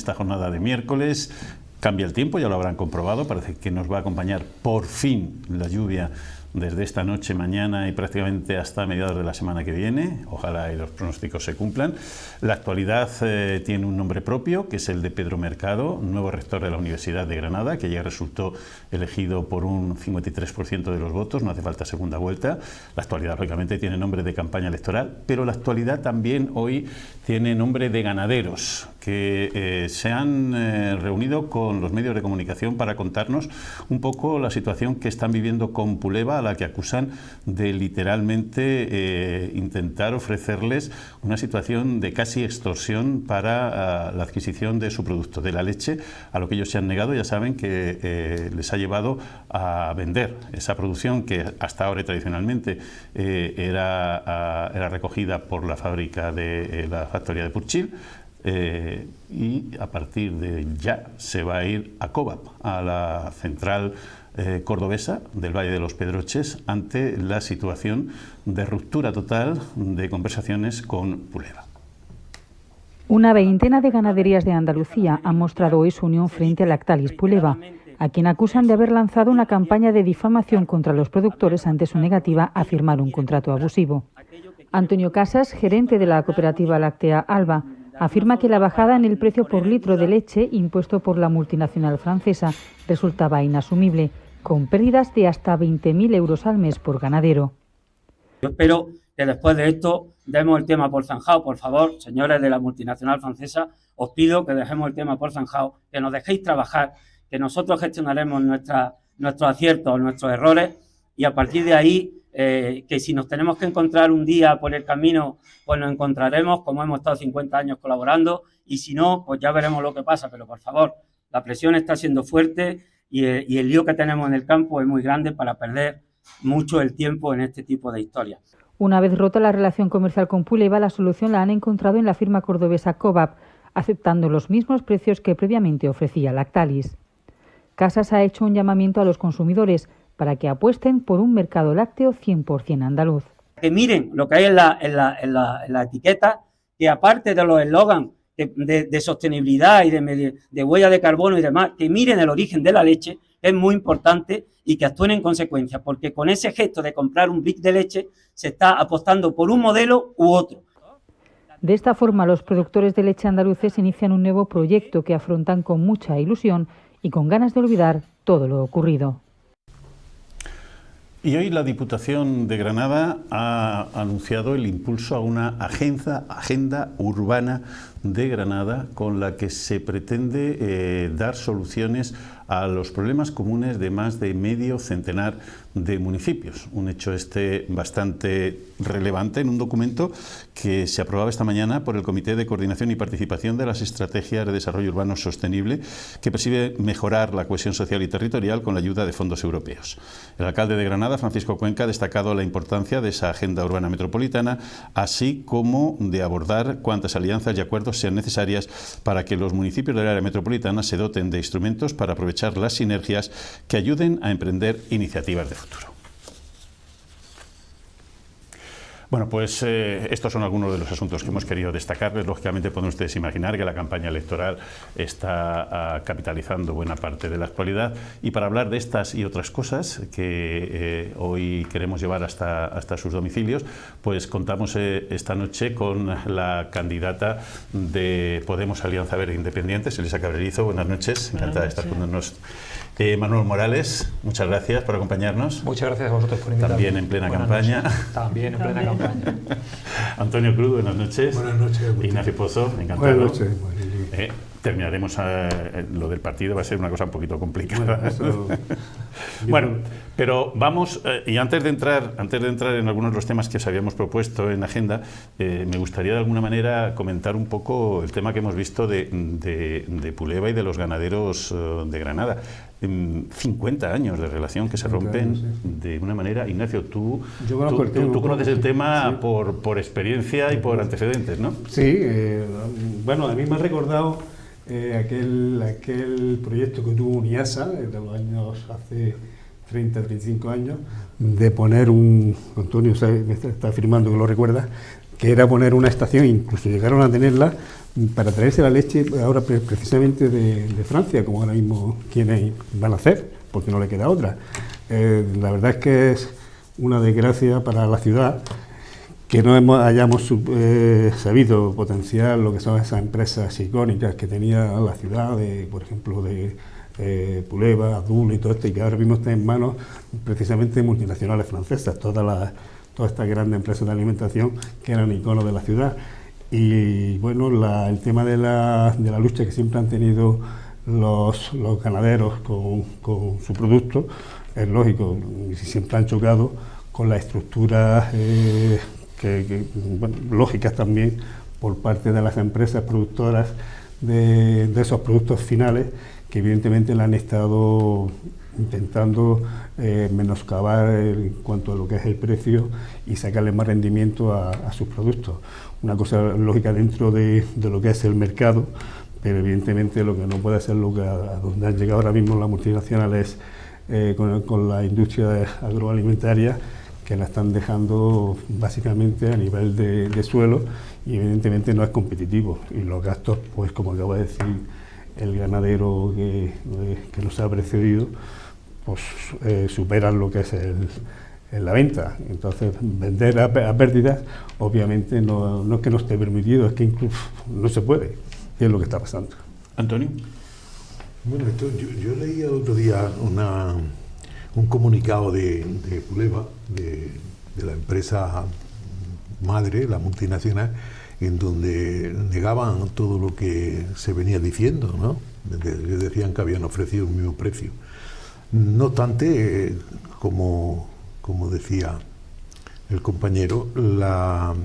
esta jornada de miércoles. Cambia el tiempo, ya lo habrán comprobado, parece que nos va a acompañar por fin la lluvia desde esta noche, mañana y prácticamente hasta mediados de la semana que viene. Ojalá y los pronósticos se cumplan. La actualidad tiene un nombre propio, que es el de Pedro Mercado, nuevo rector de la Universidad de Granada, que ya resultó elegido por un 53% de los votos, no hace falta segunda vuelta. La actualidad, lógicamente, tiene nombre de campaña electoral, pero la actualidad también hoy tiene nombre de ganaderos, que se han reunido con los medios de comunicación para contarnos un poco la situación que están viviendo con Puleva, a la que acusan de literalmente intentar ofrecerles una situación de casi extorsión para la adquisición de su producto, de la leche, a lo que ellos se han negado. Ya saben que les ha llevado a vender esa producción que hasta ahora tradicionalmente era recogida por la fábrica de la factoría de Purchil. Y a partir de ya se va a ir a Cobap, a la central cordobesa del Valle de los Pedroches, ante la situación de ruptura total de conversaciones con Puleva. Una veintena de ganaderías de Andalucía han mostrado hoy su unión frente a Lactalis Puleva, a quien acusan de haber lanzado una campaña de difamación contra los productores ante su negativa a firmar un contrato abusivo. Antonio Casas, gerente de la cooperativa láctea Alba, afirma que la bajada en el precio por litro de leche impuesto por la multinacional francesa resultaba inasumible, con pérdidas de hasta 20.000 euros al mes por ganadero. Yo espero que después de esto demos el tema por zanjado. Por favor, señores de la multinacional francesa, os pido que dejemos el tema por zanjado, que nos dejéis trabajar, que nosotros gestionaremos nuestros aciertos, nuestros errores, y a partir de ahí, que si nos tenemos que encontrar un día por el camino, pues nos encontraremos, como hemos estado 50 años colaborando, y si no, pues ya veremos lo que pasa. Pero por favor, la presión está siendo fuerte y el lío que tenemos en el campo es muy grande para perder mucho el tiempo en este tipo de historias. Una vez rota la relación comercial con Puleva, la solución la han encontrado en la firma cordobesa Cobap, aceptando los mismos precios que previamente ofrecía Lactalis. Casas ha hecho un llamamiento a los consumidores para que apuesten por un mercado lácteo 100% andaluz. Que miren lo que hay en la etiqueta, que aparte de los eslogans de sostenibilidad y de huella de carbono y demás, que miren el origen de la leche, es muy importante, y que actúen en consecuencia, porque con ese gesto de comprar un brick de leche se está apostando por un modelo u otro. De esta forma, los productores de leche andaluces inician un nuevo proyecto que afrontan con mucha ilusión y con ganas de olvidar todo lo ocurrido. Y hoy la Diputación de Granada ha anunciado el impulso a una agenda urbana de Granada con la que se pretende dar soluciones a los problemas comunes de más de medio centenar de municipios. Un hecho bastante relevante en un documento que se aprobaba esta mañana por el Comité de Coordinación y Participación de las Estrategias de Desarrollo Urbano Sostenible, que persigue mejorar la cohesión social y territorial con la ayuda de fondos europeos. El alcalde de Granada, Francisco Cuenca, ha destacado la importancia de esa agenda urbana metropolitana, así como de abordar cuantas alianzas y acuerdos sean necesarias para que los municipios del área metropolitana se doten de instrumentos para aprovechar las sinergias que ayuden a emprender iniciativas de futuro. Bueno, pues estos son algunos de los asuntos que hemos querido destacarles. Lógicamente pueden ustedes imaginar que la campaña electoral está capitalizando buena parte de la actualidad, y para hablar de estas y otras cosas que hoy queremos llevar hasta sus domicilios, pues contamos esta noche con la candidata de Podemos Alianza Verde Independiente, Elisa Cabrerizo. Buenas noches, encantada de estar con nosotros. Manuel Morales, muchas gracias por acompañarnos. Muchas gracias a vosotros por invitarme. También en plena campaña. También en plena campaña. Antonio Cruz, buenas noches. Buenas noches. Ignacio Pozo, encantado. Buenas noches. Terminaremos lo del partido, va a ser una cosa un poquito complicada. Bueno, pero vamos, y antes de entrar en algunos de los temas que os habíamos propuesto en la agenda, me gustaría de alguna manera comentar un poco el tema que hemos visto de Puleva y de los ganaderos de Granada. 50 años de relación que se rompen de una manera. Ignacio, tú conoces el tema sí, por experiencia y por antecedentes, ¿no? Sí, bueno, a mí me ha recordado aquel proyecto que tuvo UNIASA de los años, hace 30, 35 años, de poner Antonio me está afirmando que lo recuerda, que era poner una estación, incluso llegaron a tenerla, para traerse la leche ahora precisamente de Francia, como ahora mismo quienes van a hacer, porque no le queda otra. La verdad es que es una desgracia para la ciudad que no hayamos sabido potenciar lo que son esas empresas icónicas que tenía la ciudad, por ejemplo, de Puleva, Azul y todo esto, y que ahora mismo está en manos precisamente de multinacionales francesas, todas estas grandes empresas de alimentación que eran iconos de la ciudad. Y bueno, el tema de la lucha que siempre han tenido los ganaderos con su producto es lógico, y siempre han chocado con las estructuras lógicas también por parte de las empresas productoras de esos productos finales, que evidentemente le han estado intentando menoscabar en cuanto a lo que es el precio y sacarle más rendimiento a sus productos. Una cosa lógica dentro de lo que es el mercado, pero evidentemente lo que no puede ser lo que a donde han llegado ahora mismo las multinacionales con la industria agroalimentaria, que la están dejando básicamente a nivel de suelo, y evidentemente no es competitivo. Y los gastos, pues como acaba de decir el ganadero que nos ha precedido, pues superan lo que es la venta. Entonces, vender a pérdidas, obviamente no es que no esté permitido, es que incluso no se puede, y es lo que está pasando. Antonio. Bueno, yo leí el otro día un comunicado de Puleva, de la empresa madre, la multinacional, en donde negaban todo lo que se venía diciendo, ¿no? Decían que habían ofrecido el mismo precio. No obstante, como decía el compañero, la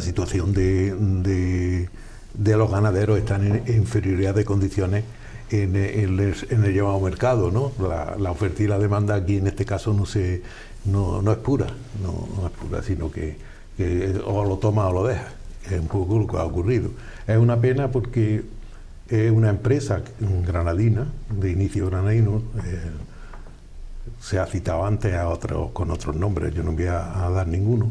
situación de los ganaderos está en inferioridad de condiciones en el llamado mercado, ¿no? La oferta y la demanda aquí en este caso no es pura, no es pura, sino que o lo toma o lo deja. Es un poco lo que ha ocurrido. Es una pena porque es una empresa granadina, de inicio granadino, se ha citado antes con otros nombres, yo no voy a dar ninguno,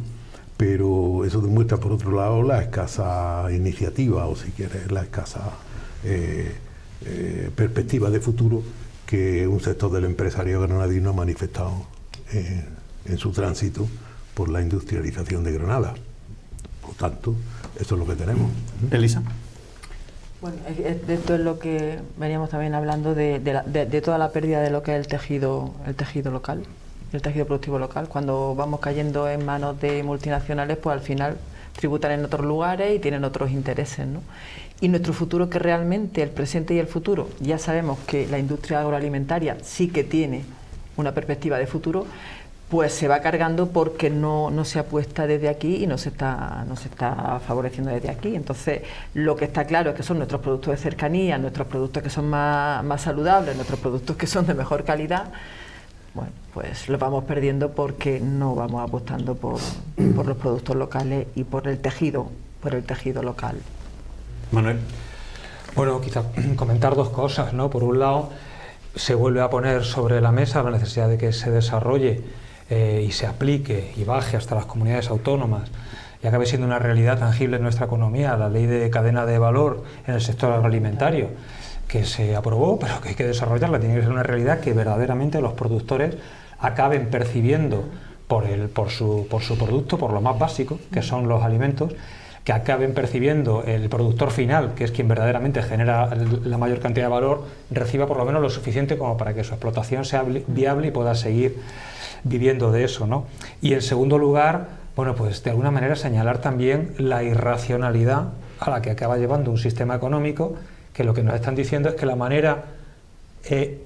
pero eso demuestra por otro lado la escasa iniciativa, o si quieres la escasa perspectiva de futuro que un sector del empresariado granadino ha manifestado en su tránsito por la industrialización de Granada. Por tanto, eso es lo que tenemos. Elisa. Bueno, esto es lo que veníamos también hablando de toda la pérdida de lo que es el tejido local, el tejido productivo local. Cuando vamos cayendo en manos de multinacionales, pues al final tributan en otros lugares y tienen otros intereses, ¿no? Y nuestro futuro, que realmente el presente y el futuro, ya sabemos que la industria agroalimentaria sí que tiene una perspectiva de futuro, pues se va cargando porque no se apuesta desde aquí y no se está favoreciendo desde aquí. Entonces, lo que está claro es que son nuestros productos de cercanía, nuestros productos que son más saludables, nuestros productos que son de mejor calidad. Bueno, pues los vamos perdiendo porque no vamos apostando por los productos locales y por el tejido local. Manuel. Bueno, quizá comentar dos cosas, ¿no? Por un lado, se vuelve a poner sobre la mesa la necesidad de que se desarrolle y se aplique y baje hasta las comunidades autónomas y acabe siendo una realidad tangible en nuestra economía la ley de cadena de valor en el sector agroalimentario, que se aprobó, pero que hay que desarrollarla. Tiene que ser una realidad que verdaderamente los productores acaben percibiendo por su producto, por lo más básico, que son los alimentos, que acaben percibiendo el productor final, que es quien verdaderamente genera la mayor cantidad de valor, reciba por lo menos lo suficiente como para que su explotación sea viable y pueda seguir viviendo de eso, ¿no? Y en segundo lugar, bueno, pues de alguna manera señalar también la irracionalidad a la que acaba llevando un sistema económico, que lo que nos están diciendo es que la manera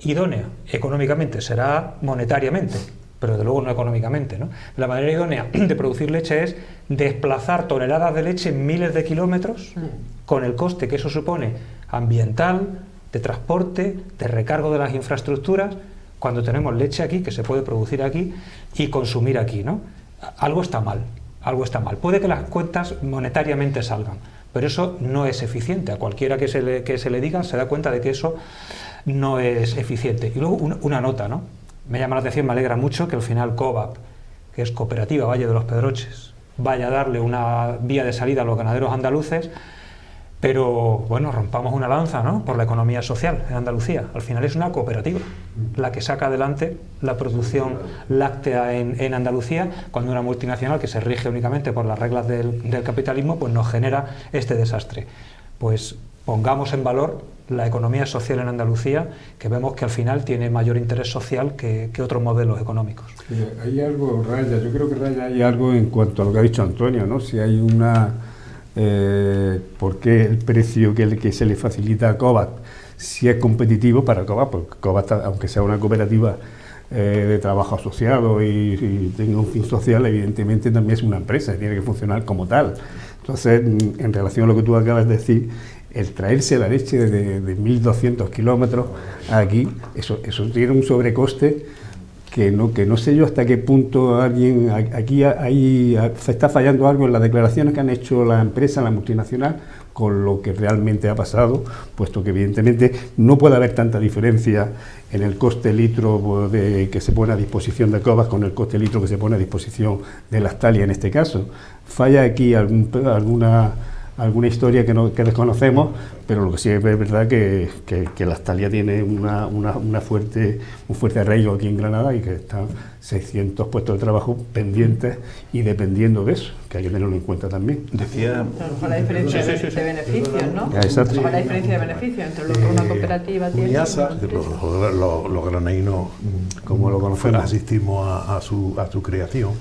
idónea económicamente será monetariamente, pero de luego no económicamente, ¿no? La manera idónea de producir leche es desplazar toneladas de leche miles de kilómetros con el coste que eso supone ambiental, de transporte, de recargo de las infraestructuras, cuando tenemos leche aquí, que se puede producir aquí y consumir aquí, ¿no? Algo está mal, algo está mal. Puede que las cuentas monetariamente salgan, pero eso no es eficiente. A cualquiera que se le diga se da cuenta de que eso no es eficiente. Y luego una nota, ¿no? Me llama la atención, me alegra mucho que al final COVAP, que es Cooperativa Valle de los Pedroches, vaya a darle una vía de salida a los ganaderos andaluces, Pero bueno, rompamos una lanza, ¿no?, por la economía social en Andalucía. Al final es una cooperativa la que saca adelante la producción láctea en Andalucía, cuando una multinacional que se rige únicamente por las reglas del capitalismo pues nos genera este desastre. Pues pongamos en valor la economía social en Andalucía, que vemos que al final tiene mayor interés social que otros modelos económicos. Sí, hay algo, Raya, yo creo que Raya hay algo en cuanto a lo que ha dicho Antonio, ¿no? Si hay una... ¿por qué el precio que se le facilita a Cobas, si es competitivo para Cobas? Porque Cobas, aunque sea una cooperativa de trabajo asociado y tenga un fin social, evidentemente también es una empresa, tiene que funcionar como tal. Entonces, en relación a lo que tú acabas de decir, el traerse la leche de 1.200 kilómetros aquí, eso tiene un sobrecoste que no sé yo hasta qué punto alguien aquí se está fallando algo en las declaraciones que han hecho la empresa, la multinacional, con lo que realmente ha pasado, puesto que evidentemente no puede haber tanta diferencia en el coste litro que se pone a disposición de Cobas con el coste litro que se pone a disposición de Lactalia en este caso. Falla aquí alguna historia que desconocemos, pero lo que sí es verdad que Lactalia tiene un fuerte arraigo aquí en Granada y que están 600 puestos de trabajo pendientes y dependiendo de eso, que hay que tenerlo en cuenta también. Decía... Ojalá la diferencia de beneficios, ¿no? Exacto. Ojalá la diferencia de beneficios entre lo que una cooperativa tiene. Uniasa, los granadinos, como lo conocemos, asistimos a su creación,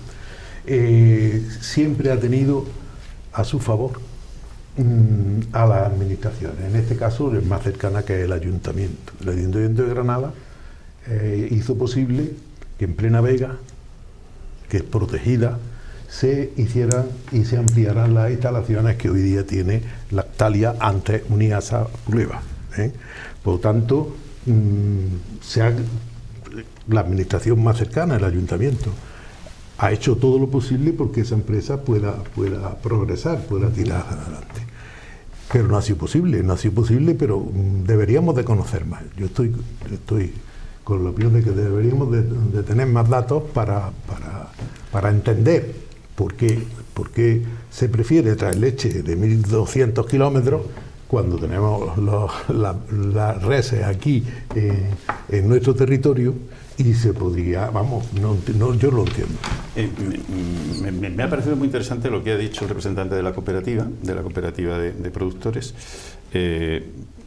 siempre ha tenido a su favor a las administraciones, en este caso es más cercana, que es el Ayuntamiento. El Ayuntamiento de Granada hizo posible que en plena vega, que es protegida, se hicieran y se ampliaran las instalaciones que hoy día tiene Lactalia, antes Uniasa Puleva. Por lo tanto, la administración más cercana, el Ayuntamiento, ha hecho todo lo posible porque esa empresa pueda progresar, pueda tirar adelante. Pero no ha sido posible, pero deberíamos de conocer más. Yo estoy con la opinión de que deberíamos de tener más datos para entender por qué se prefiere traer leche de 1.200 kilómetros cuando tenemos las reses aquí en nuestro territorio. Y se podría, yo lo entiendo. Me ha parecido muy interesante lo que ha dicho el representante de la cooperativa de productores,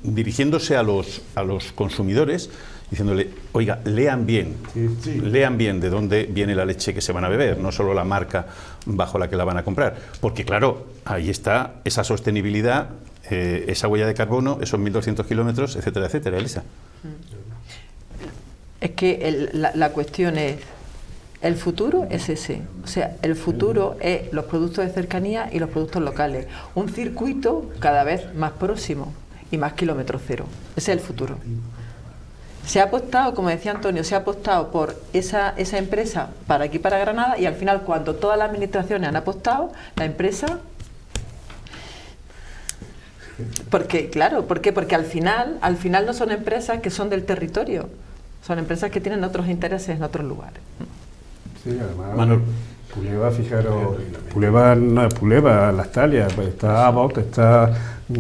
dirigiéndose a los consumidores, diciéndole, oiga, lean bien de dónde viene la leche que se van a beber, no solo la marca bajo la que la van a comprar, porque claro, ahí está esa sostenibilidad, esa huella de carbono, esos 1.200 kilómetros, etcétera, etcétera. Elisa. Es que la cuestión es, el futuro es ese, o sea, el futuro es los productos de cercanía y los productos locales, un circuito cada vez más próximo y más kilómetro cero, ese es el futuro. Se ha apostado, como decía Antonio, se ha apostado por esa empresa para aquí, para Granada, y al final cuando todas las administraciones han apostado, la empresa... Porque al final no son empresas que son del territorio. Son empresas que tienen otros intereses en otros lugares. Sí, además, Manuel. Puleva, fijaros, Puleva no es Puleva, Lactalia, pues está Abbott,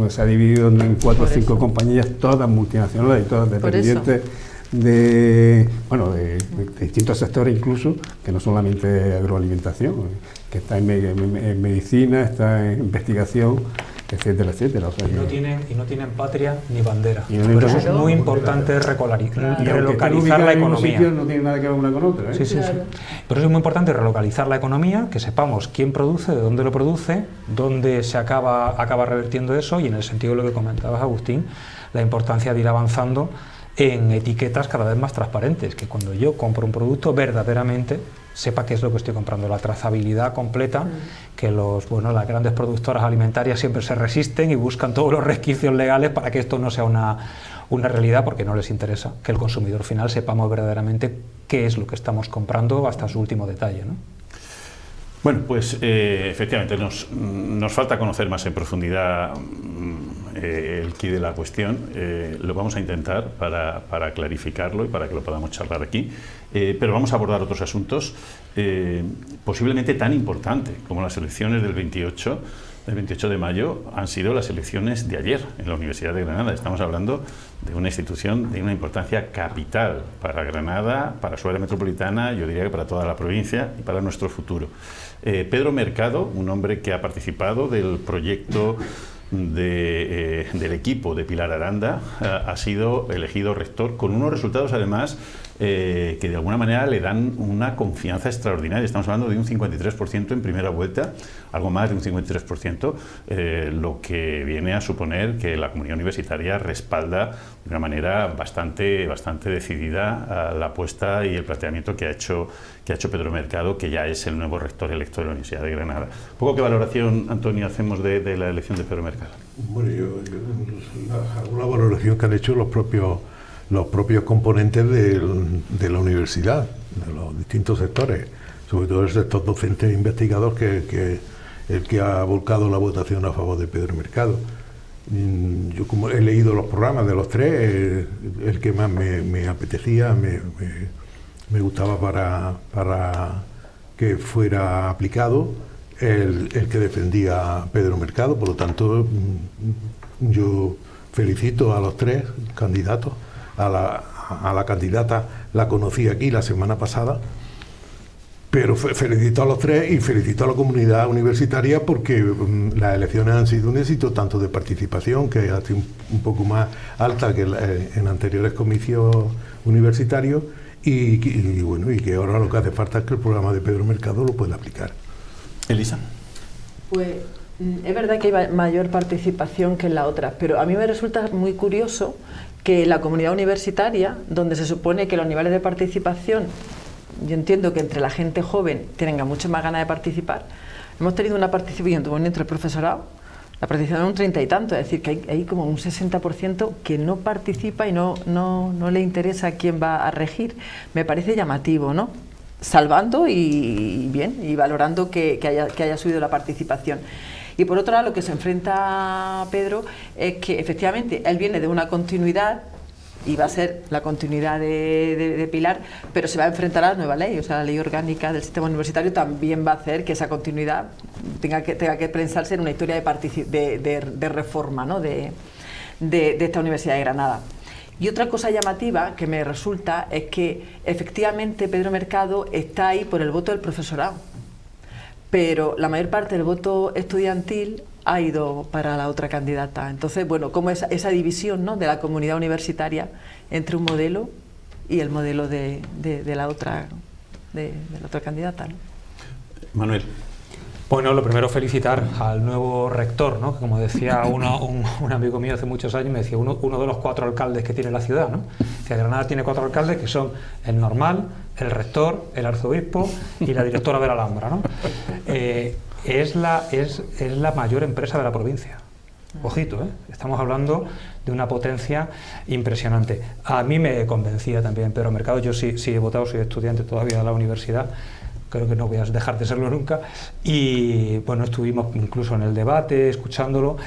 se ha dividido en 4 o 5 compañías, todas multinacionales y todas dependientes de distintos sectores incluso, que no solamente agroalimentación, que está en medicina, está en investigación, etcétera, etcétera. O sea, y no tienen patria ni bandera. Por eso es muy importante relocalizar la economía. No tiene nada que ver una con otra. Sí. Por eso es muy importante relocalizar la economía, que sepamos quién produce, de dónde lo produce, dónde se acaba revertiendo eso, y en el sentido de lo que comentabas, Agustín, la importancia de ir avanzando en etiquetas cada vez más transparentes, que cuando yo compro un producto verdaderamente sepa qué es lo que estoy comprando, la trazabilidad completa, que las grandes productoras alimentarias siempre se resisten y buscan todos los resquicios legales para que esto no sea una realidad, porque no les interesa que el consumidor final sepamos verdaderamente qué es lo que estamos comprando hasta su último detalle, ¿no? Bueno, pues efectivamente nos falta conocer más en profundidad el quid de la cuestión. Lo vamos a intentar para clarificarlo y para que lo podamos charlar aquí, pero vamos a abordar otros asuntos posiblemente tan importantes como las elecciones del 28, del 28 de mayo han sido las elecciones de ayer en la Universidad de Granada. Estamos hablando de una institución de una importancia capital para Granada, para su área metropolitana, yo diría que para toda la provincia y para nuestro futuro. Pedro Mercado, un hombre que ha participado del proyecto del equipo de Pilar Aranda, ha sido elegido rector con unos resultados además que de alguna manera le dan una confianza extraordinaria. Estamos hablando de un 53% en primera vuelta, algo más de un 53%, lo que viene a suponer que la comunidad universitaria respalda de una manera bastante decidida a la apuesta y el planteamiento que ha hecho Pedro Mercado, que ya es el nuevo rector electo de la Universidad de Granada. ¿Poco qué valoración, Antonio, hacemos de la elección de Pedro Mercado? Bueno, una valoración que han hecho los propios componentes de la universidad, de los distintos sectores, sobre todo el sector docente e investigador, que el que ha volcado la votación a favor de Pedro Mercado. Yo, como he leído los programas de los tres, el que más me apetecía, me gustaba para que fuera aplicado, el que defendía a Pedro Mercado. Por lo tanto, yo felicito a los tres candidatos. A la candidata la conocí aquí la semana pasada, pero felicito a los tres y felicito a la comunidad universitaria porque las elecciones han sido un éxito tanto de participación, que ha sido un poco más alta que en anteriores comicios universitarios, y que ahora lo que hace falta es que el programa de Pedro Mercado lo pueda aplicar. Elisa. Pues es verdad que hay mayor participación que en la otra, pero a mí me resulta muy curioso que la comunidad universitaria, donde se supone que los niveles de participación, yo entiendo que entre la gente joven tenga mucho más ganas de participar, hemos tenido una participación entre el profesorado, la participación es un 30 y tanto, es decir, que hay como un 60% que no participa y no le interesa quién va a regir. Me parece llamativo, ¿no? Salvando y bien, y valorando que haya subido la participación. Y por otro lado, lo que se enfrenta Pedro es que efectivamente él viene de una continuidad y va a ser la continuidad de Pilar, pero se va a enfrentar a la nueva ley, o sea, la ley orgánica del sistema universitario también va a hacer que esa continuidad tenga que pensarse en una historia de reforma, ¿no? de esta Universidad de Granada. Y otra cosa llamativa que me resulta es que efectivamente Pedro Mercado está ahí por el voto del profesorado, pero la mayor parte del voto estudiantil ha ido para la otra candidata. Entonces, bueno, como esa división, ¿no?, de la comunidad universitaria entre un modelo y el modelo de la otra candidata, ¿no? Manuel. Bueno, lo primero felicitar al nuevo rector, ¿no? Que como decía un amigo mío hace muchos años, me decía uno de los 4 alcaldes que tiene la ciudad, ¿no? Decía, Granada tiene 4 alcaldes que son el normal, el rector, el arzobispo y la directora de la Alhambra, ¿no? Es la mayor empresa de la provincia. Ojito, ¿eh? Estamos hablando de una potencia impresionante. A mí me convencía también Pedro Mercado. Yo sí he votado, soy estudiante todavía de la universidad, creo que no voy a dejar de serlo nunca, y bueno, estuvimos incluso en el debate, escuchándolo,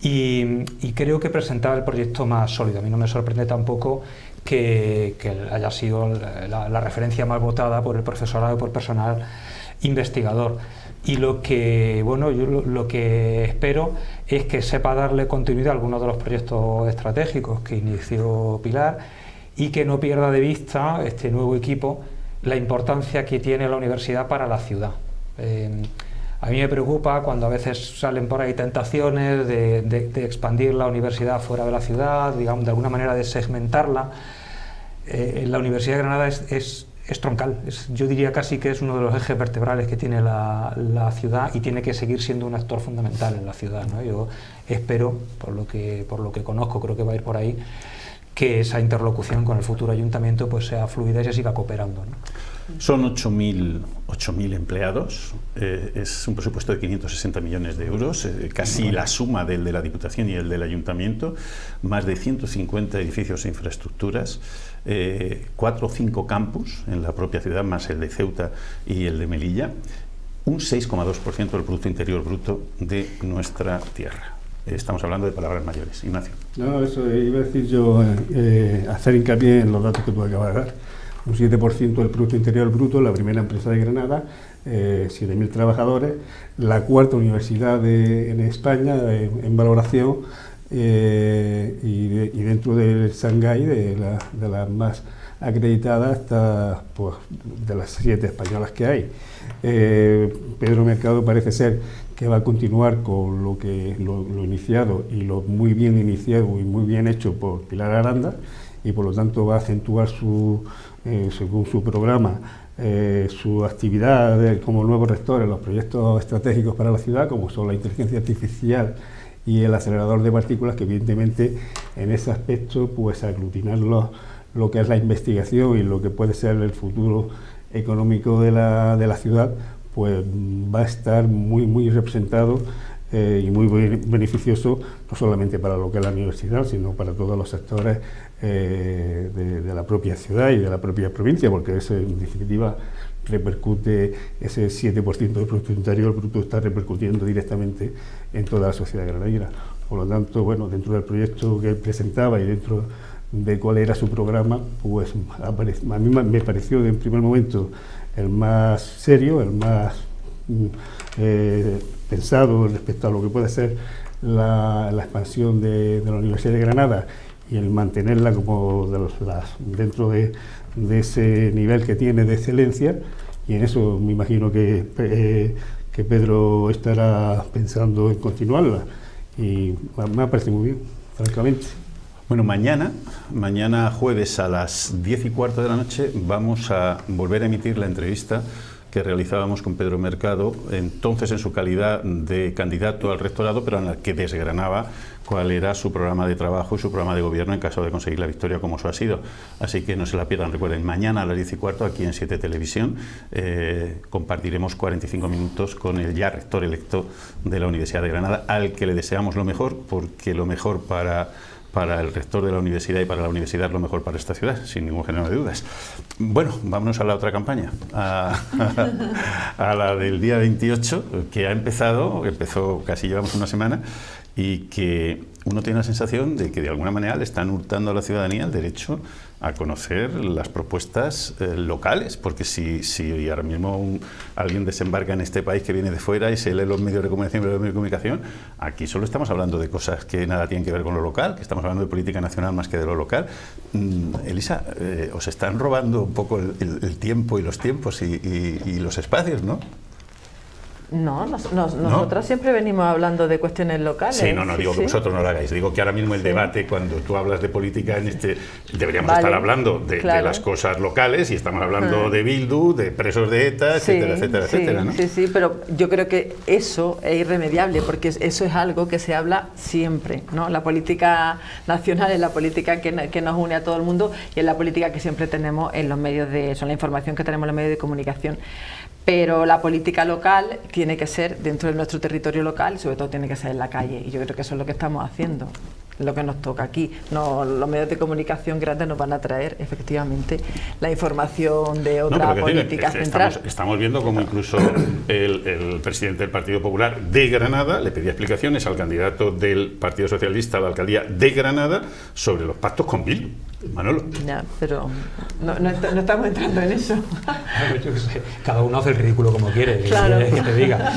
y creo que presentaba el proyecto más sólido. A mí no me sorprende tampoco que haya sido la referencia más votada por el profesorado y por personal investigador. Y lo que espero es que sepa darle continuidad a algunos de los proyectos estratégicos que inició Pilar y que no pierda de vista este nuevo equipo la importancia que tiene la universidad para la ciudad. A mí me preocupa cuando a veces salen por ahí tentaciones de expandir la universidad fuera de la ciudad, digamos, de alguna manera de segmentarla. La Universidad de Granada es troncal, yo diría casi que es uno de los ejes vertebrales que tiene la ciudad y tiene que seguir siendo un actor fundamental en la ciudad, ¿no? Yo espero, por lo que conozco, creo que va a ir por ahí, que esa interlocución con el futuro ayuntamiento pues sea fluida y se siga cooperando, ¿no? Son 8.000 empleados, es un presupuesto de 560 millones de euros, casi la suma del de la Diputación y el del Ayuntamiento, más de 150 edificios e infraestructuras, 4 o 5 campus en la propia ciudad, más el de Ceuta y el de Melilla, un 6,2% del Producto Interior Bruto de nuestra tierra. Estamos hablando de palabras mayores. Ignacio. No, eso iba a decir yo, hacer hincapié en los datos que tú acabas de dar. un 7% del Producto Interior Bruto, la primera empresa de Granada, 7.000 trabajadores, la cuarta universidad en España en valoración, y dentro del Shanghái, de las más acreditadas, hasta pues, de las 7 españolas que hay. Pedro Mercado parece ser que va a continuar con lo iniciado y lo muy bien iniciado y muy bien hecho por Pilar Aranda, y por lo tanto va a acentuar según su programa, su actividad como nuevo rector en los proyectos estratégicos para la ciudad, como son la inteligencia artificial y el acelerador de partículas, que evidentemente en ese aspecto pues aglutinar lo que es la investigación y lo que puede ser el futuro económico de la ciudad, pues va a estar muy representado y muy beneficioso, no solamente para lo que es la universidad, sino para todos los sectores de la propia ciudad y de la propia provincia, porque eso en definitiva repercute, ese 7% del Producto Interior Bruto está repercutiendo directamente en toda la sociedad granadina. Por lo tanto, bueno, dentro del proyecto que él presentaba y dentro de cuál era su programa, pues a mí me pareció en primer momento el más serio, el más pensado respecto a lo que puede ser la expansión de la Universidad de Granada y el mantenerla como dentro de ese nivel que tiene de excelencia, y en eso me imagino que Pedro estará pensando en continuarla, y me ha parecido muy bien, francamente. Bueno, mañana jueves a las 10:15 de la noche vamos a volver a emitir la entrevista que realizábamos con Pedro Mercado, entonces en su calidad de candidato al rectorado, pero en la que desgranaba cuál era su programa de trabajo y su programa de gobierno en caso de conseguir la victoria, como eso ha sido. Así que no se la pierdan. Recuerden, mañana a las 10:15 aquí en 7 Televisión compartiremos 45 minutos con el ya rector electo de la Universidad de Granada, al que le deseamos lo mejor, porque lo mejor para el rector de la universidad y para la universidad es lo mejor para esta ciudad, sin ningún género de dudas. Bueno, vámonos a la otra campaña, a la del día 28, que empezó casi llevamos una semana, y que uno tiene la sensación de que de alguna manera le están hurtando a la ciudadanía el derecho a conocer las propuestas locales, porque si ahora mismo alguien desembarca en este país que viene de fuera y se lee los medios de comunicación, aquí solo estamos hablando de cosas que nada tienen que ver con lo local, que estamos hablando de política nacional más que de lo local. Elisa, os están robando un poco el tiempo y los tiempos y los espacios, ¿no? No, nosotras siempre venimos hablando de cuestiones locales. Sí, no digo que vosotros no lo hagáis, digo que ahora mismo el debate, cuando tú hablas de política deberíamos estar hablando de las cosas locales, y estamos hablando de Bildu, de presos de ETA, etcétera, ¿no? Sí, pero yo creo que eso es irremediable, porque eso es algo que se habla siempre, ¿no? La política nacional es la política que nos une a todo el mundo, y es la política que siempre tenemos en los medios la información que tenemos en los medios de comunicación. Pero la política local tiene que ser dentro de nuestro territorio local, y sobre todo tiene que ser en la calle, y yo creo que eso es lo que estamos haciendo, lo que nos toca aquí. Los medios de comunicación grandes nos van a traer efectivamente la información de otra política central. Estamos viendo cómo incluso el presidente del Partido Popular de Granada le pedía explicaciones al candidato del Partido Socialista a la alcaldía de Granada sobre los pactos con Bildu. Manolo. Ya, pero no estamos entrando en eso. Yo qué sé, cada uno hace el ridículo como quiere, claro. Que te diga.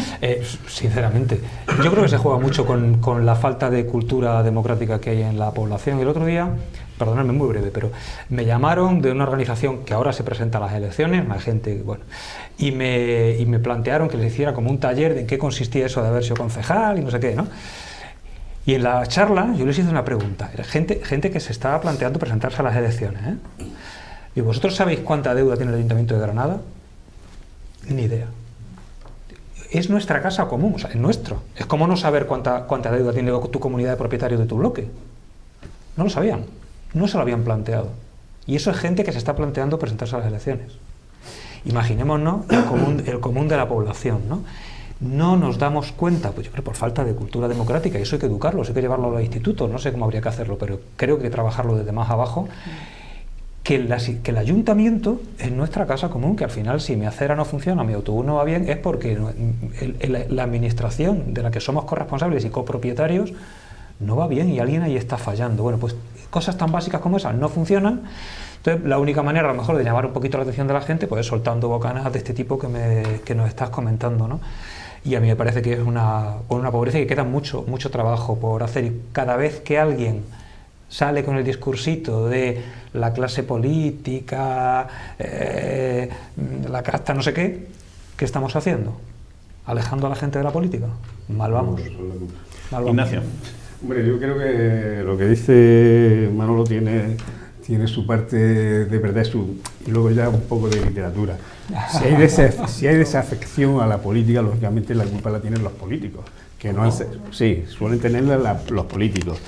Sinceramente, yo creo que se juega mucho con la falta de cultura democrática que hay en la población. El otro día, perdonadme, muy breve, pero me llamaron de una organización que ahora se presenta a las elecciones, más gente, bueno, y me plantearon que les hiciera como un taller de en qué consistía eso de haber sido concejal y no sé qué, ¿no? Y en la charla yo les hice una pregunta. Era gente que se estaba planteando presentarse a las elecciones, ¿eh? ¿Y vosotros sabéis cuánta deuda tiene el Ayuntamiento de Granada? Ni idea. Es nuestra casa común, o sea, es nuestro. Es como no saber cuánta deuda tiene tu comunidad de propietarios de tu bloque. No lo sabían, no se lo habían planteado. Y eso es gente que se está planteando presentarse a las elecciones. Imaginémonos el común de la población, ¿no? No nos damos cuenta, pues yo creo por falta de cultura democrática, y eso hay que educarlo, hay que llevarlo a los institutos, no sé cómo habría que hacerlo, pero creo que hay que trabajarlo desde más abajo, que el ayuntamiento es nuestra casa común, que al final si mi acera no funciona, mi autobús no va bien, es porque la administración de la que somos corresponsables y copropietarios no va bien y alguien ahí está fallando. Bueno, pues cosas tan básicas como esas no funcionan, Entonces, la única manera, a lo mejor, de llamar un poquito la atención de la gente, pues es soltando bocanas de este tipo que nos estás comentando, ¿no? Y a mí me parece que es una pobreza y que queda mucho trabajo por hacer. Y cada vez que alguien sale con el discursito de la clase política, la casta no sé qué estamos haciendo? ¿Alejando a la gente de la política? Mal vamos. Ignacio. Hombre, yo creo que lo que dice Manolo tiene su parte de verdad y luego ya un poco de literatura. Si hay desafección a la política, lógicamente la culpa la tienen los políticos, que no han, sí, suelen tenerla los políticos.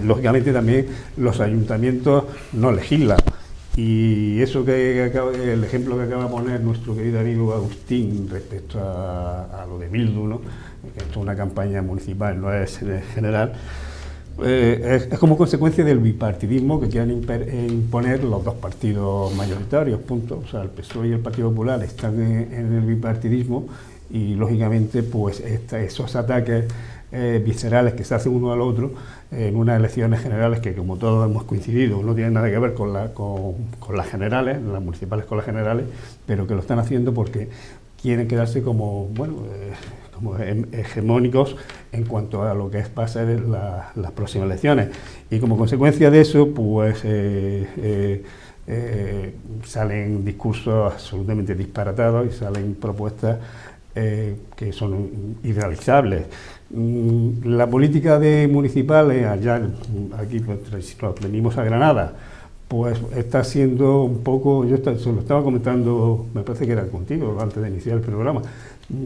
Lógicamente también los ayuntamientos no legislan. Y eso el ejemplo que acaba de poner nuestro querido amigo Agustín respecto a lo de Bildu, ¿no? Que esto es una campaña municipal, no es general, es como consecuencia del bipartidismo que quieren imponer los dos partidos mayoritarios, punto. O sea, el PSOE y el Partido Popular están en el bipartidismo y lógicamente pues esos ataques viscerales que se hacen uno al otro en unas elecciones generales que, como todos hemos coincidido, no tienen nada que ver con las generales, las municipales con las generales, pero que lo están haciendo porque quieren quedarse como hegemónicos en cuanto a lo que pasa en las próximas elecciones. Y como consecuencia de eso, pues salen discursos absolutamente disparatados y salen propuestas que son irrealizables. La política municipal, allá aquí pues, si nos venimos a Granada, pues está siendo un poco, se lo estaba comentando, me parece que era contigo antes de iniciar el programa.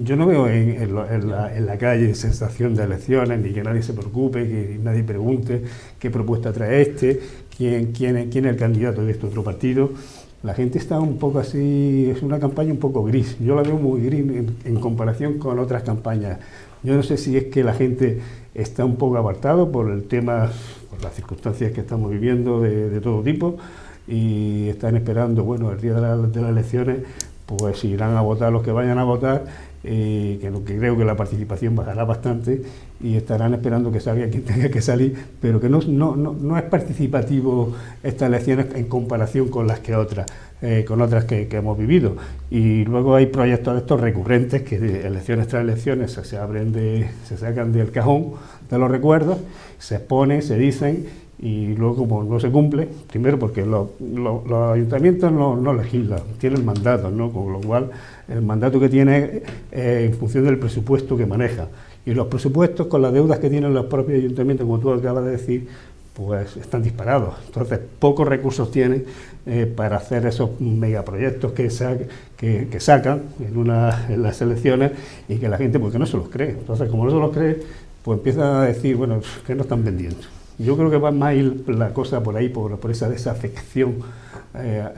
Yo no veo en la calle sensación de elecciones, ni que nadie se preocupe, que nadie pregunte qué propuesta trae quién es el candidato de este otro partido. La gente está un poco así, es una campaña un poco gris. Yo la veo muy gris en comparación con otras campañas. Yo no sé si es que la gente está un poco apartado por el tema, por las circunstancias que estamos viviendo de todo tipo, y están esperando, bueno, el día de las elecciones, pues irán a votar los que vayan a votar, que creo que la participación bajará bastante y estarán esperando que salga quien tenga que salir, pero que no es participativo estas elecciones en comparación con las que otras, con otras que hemos vivido. Y luego hay proyectos de estos recurrentes que de elecciones tras elecciones se sacan del cajón de los recuerdos, se exponen, se dicen, y luego como no se cumple, primero porque los ayuntamientos no legislan, tienen mandatos, ¿no? Con lo cual el mandato que tiene es en función del presupuesto que maneja, y los presupuestos con las deudas que tienen los propios ayuntamientos, como tú acabas de decir, pues están disparados. Entonces pocos recursos tienen para hacer esos megaproyectos que sacan en las elecciones, y que la gente porque no se los cree. Entonces como no se los cree, pues empieza a decir, bueno, que no están vendiendo. Yo creo que va más ir la cosa por ahí, por esa desafección,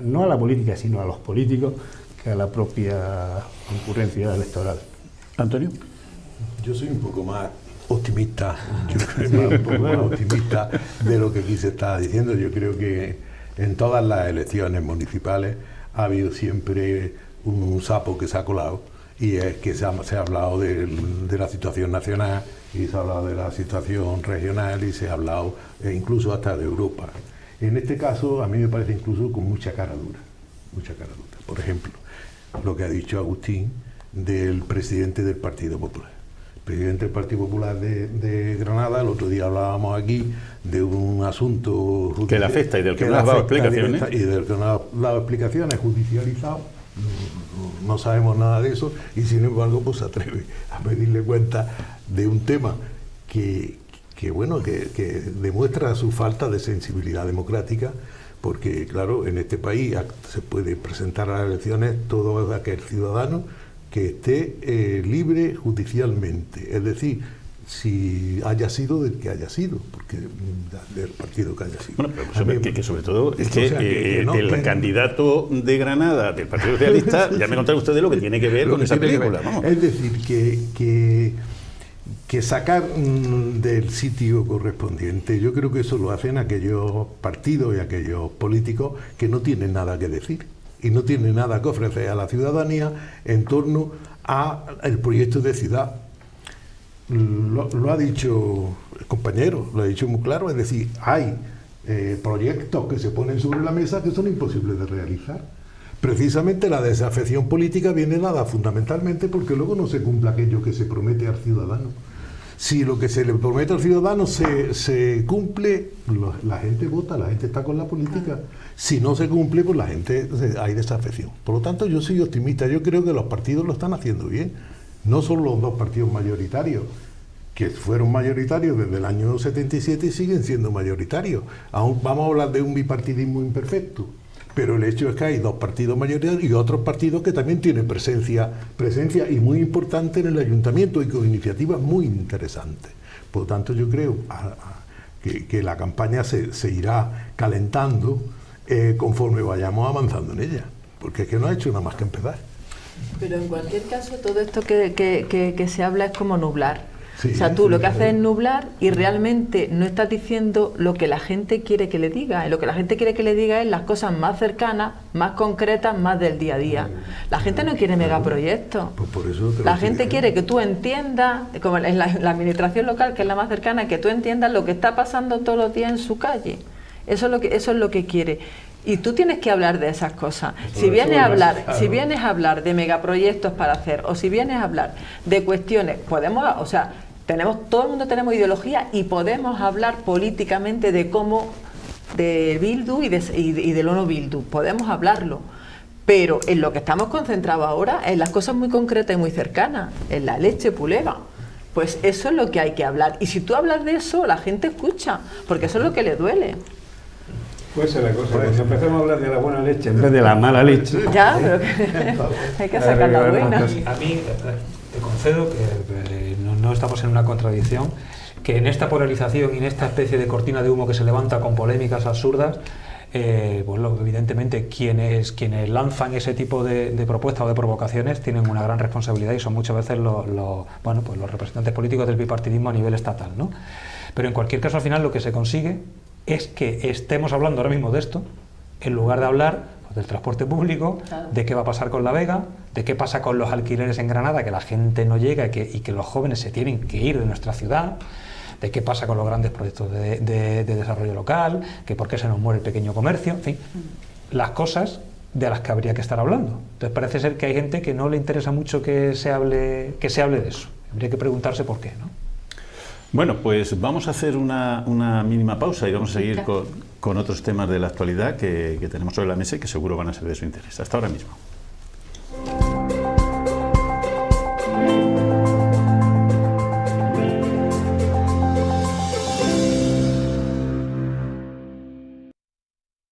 no a la política, sino a los políticos, que a la propia concurrencia electoral. Antonio. Yo soy un poco más optimista, un poco más optimista de lo que aquí se está diciendo. Yo creo que en todas las elecciones municipales ha habido siempre un sapo que se ha colado, y es que se ha hablado de la situación nacional, y se ha hablado de la situación regional, y se ha hablado incluso hasta de Europa. En este caso, a mí me parece incluso con mucha cara dura. Por ejemplo, lo que ha dicho Agustín del presidente del Partido Popular. El presidente del Partido Popular de Granada, el otro día hablábamos aquí de un asunto que le afecta y del que no ha dado explicaciones. Y del que no ha dado explicaciones, judicializado. No sabemos nada de eso, y sin embargo pues se atreve a pedirle cuenta de un tema que demuestra su falta de sensibilidad democrática, porque claro, en este país se puede presentar a las elecciones todo aquel ciudadano que esté libre judicialmente, es decir, si haya sido del que haya sido, porque del partido que haya sido. Bueno, pero que sobre todo es que el candidato de Granada del Partido Socialista, ya me contaron ustedes lo que tiene que ver con esa película. Vamos. Es decir, que sacar del sitio correspondiente, yo creo que eso lo hacen aquellos partidos y aquellos políticos que no tienen nada que decir y no tienen nada que ofrecer a la ciudadanía en torno al proyecto de ciudad. Lo ha dicho el compañero, lo ha dicho muy claro, es decir, hay proyectos que se ponen sobre la mesa que son imposibles de realizar. Precisamente la desafección política viene dada fundamentalmente porque luego no se cumple aquello que se promete al ciudadano. Si lo que se le promete al ciudadano se cumple, la gente vota, la gente está con la política. Si no se cumple, pues la gente, hay desafección. Por lo tanto, yo soy optimista. Yo creo que los partidos lo están haciendo bien. No son los dos partidos mayoritarios, que fueron mayoritarios desde el año 77 y siguen siendo mayoritarios. Aún vamos a hablar de un bipartidismo imperfecto, pero el hecho es que hay dos partidos mayoritarios y otros partidos que también tienen presencia y muy importante en el ayuntamiento y con iniciativas muy interesantes. Por lo tanto, yo creo que la campaña se irá calentando conforme vayamos avanzando en ella, porque es que no ha hecho nada más que empezar. Pero en cualquier caso, todo esto que se habla es como nublar. Sí, o sea, tú lo que haces sí. es nublar y realmente no estás diciendo lo que la gente quiere que le diga. Y lo que la gente quiere que le diga es las cosas más cercanas, más concretas, más del día a día. La gente no quiere megaproyectos. Pues por eso La gente quiere que tú entiendas, como en la administración local, que es la más cercana, que tú entiendas lo que está pasando todos los días en su calle. Eso es lo que quiere. Y tú tienes que hablar de esas cosas. Si vienes a hablar de megaproyectos para hacer, o si vienes a hablar de cuestiones, todo el mundo tenemos ideología y podemos hablar políticamente de cómo, de Bildu y de lo no Bildu, podemos hablarlo. Pero en lo que estamos concentrados ahora, en las cosas muy concretas y muy cercanas, en la leche Puleva. Pues eso es lo que hay que hablar. Y si tú hablas de eso, la gente escucha, porque eso es lo que le duele. Puede ser la cosa, cuando empecemos a hablar de la buena leche en vez de la mala leche. Ya, pero hay que sacar la buena. A mí te concedo que no estamos en una contradicción, que en esta polarización y en esta especie de cortina de humo que se levanta con polémicas absurdas, evidentemente quienes lanzan ese tipo de propuestas o de provocaciones tienen una gran responsabilidad y son muchas veces los representantes políticos del bipartidismo a nivel estatal, ¿no? Pero en cualquier caso, al final lo que se consigue es que estemos hablando ahora mismo de esto, en lugar de hablar del transporte público, de qué va a pasar con La Vega, de qué pasa con los alquileres en Granada, que la gente no llega y que los jóvenes se tienen que ir de nuestra ciudad, de qué pasa con los grandes proyectos de desarrollo local, que por qué se nos muere el pequeño comercio, en fin, las cosas de las que habría que estar hablando. Entonces parece ser que hay gente que no le interesa mucho que se hable de eso. Habría que preguntarse por qué, ¿no? Bueno, pues vamos a hacer una mínima pausa y vamos a seguir con otros temas de la actualidad que tenemos sobre la mesa y que seguro van a ser de su interés. Hasta ahora mismo.